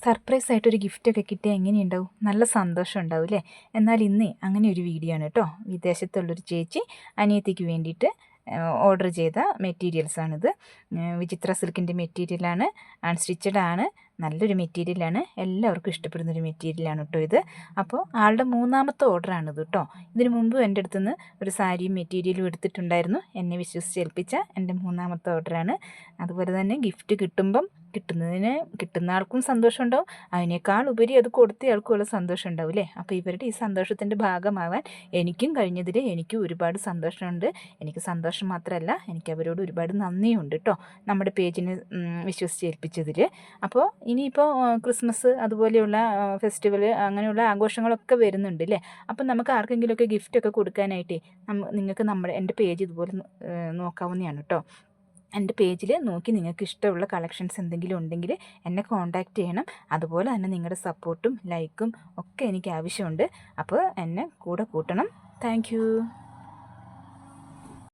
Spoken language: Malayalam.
സർപ്രൈസ് ആയിട്ടൊരു ഗിഫ്റ്റൊക്കെ കിട്ടിയാൽ എങ്ങനെയുണ്ടാവും? നല്ല സന്തോഷം ഉണ്ടാവും അല്ലേ? എന്നാൽ ഇന്ന് അങ്ങനെ ഒരു വീഡിയോ ആണ് കേട്ടോ. വിദേശത്തുള്ളൊരു ചേച്ചി അനിയത്തിക്ക് വേണ്ടിയിട്ട് ഓർഡർ ചെയ്ത മെറ്റീരിയൽസാണിത്. വിചിത്ര സിൽക്കിൻ്റെ മെറ്റീരിയലാണ്, അൺസ്റ്റിച്ചഡ് ആണ്, നല്ലൊരു മെറ്റീരിയലാണ്, എല്ലാവർക്കും ഇഷ്ടപ്പെടുന്നൊരു മെറ്റീരിയലാണ് കേട്ടോ ഇത്. അപ്പോൾ ആളുടെ മൂന്നാമത്തെ ഓർഡറാണിത് കേട്ടോ. ഇതിനു മുമ്പ് എൻ്റെ അടുത്തുനിന്ന് ഒരു സാരിയും മെറ്റീരിയലും എടുത്തിട്ടുണ്ടായിരുന്നു. എന്നെ വിശ്വസിച്ചേൽപ്പിച്ച എൻ്റെ മൂന്നാമത്തെ ഓർഡറാണ്. അതുപോലെ തന്നെ ഗിഫ്റ്റ് കിട്ടുന്ന ആൾക്കും സന്തോഷം ഉണ്ടാവും, അതിനേക്കാൾ ഉപരി അത് കൊടുത്തയാൾക്കുള്ള സന്തോഷം ഉണ്ടാവും അല്ലേ? അപ്പോൾ ഇവരുടെ ഈ സന്തോഷത്തിൻ്റെ ഭാഗമാവാൻ എനിക്കും കഴിഞ്ഞതിൽ എനിക്കും ഒരുപാട് സന്തോഷമുണ്ട്. എനിക്ക് സന്തോഷം മാത്രമല്ല, എനിക്ക് അവരോട് ഒരുപാട് നന്ദിയുണ്ട് കേട്ടോ, നമ്മുടെ പേജിന് വിശ്വസിച്ചേൽപ്പിച്ചതിൽ. അപ്പോൾ ഇനിയിപ്പോൾ ക്രിസ്മസ് അതുപോലെയുള്ള ഫെസ്റ്റിവൽ അങ്ങനെയുള്ള ആഘോഷങ്ങളൊക്കെ വരുന്നുണ്ട് അല്ലേ? അപ്പം നമുക്ക് ആർക്കെങ്കിലുമൊക്കെ ഗിഫ്റ്റൊക്കെ കൊടുക്കാനായിട്ടേ നിങ്ങൾക്ക് എൻ്റെ പേജ് ഇതുപോലെ നോക്കാവുന്നതാണ് കേട്ടോ. എൻ്റെ പേജിൽ നോക്കി നിങ്ങൾക്ക് ഇഷ്ടമുള്ള കളക്ഷൻസ് എന്തെങ്കിലും ഉണ്ടെങ്കിൽ എന്നെ കോൺടാക്റ്റ് ചെയ്യണം. അതുപോലെ തന്നെ നിങ്ങളുടെ സപ്പോർട്ടും ലൈക്കും ഒക്കെ എനിക്ക് ആവശ്യമുണ്ട്. അപ്പോൾ എന്നെ കൂടെ കൂട്ടണം. താങ്ക്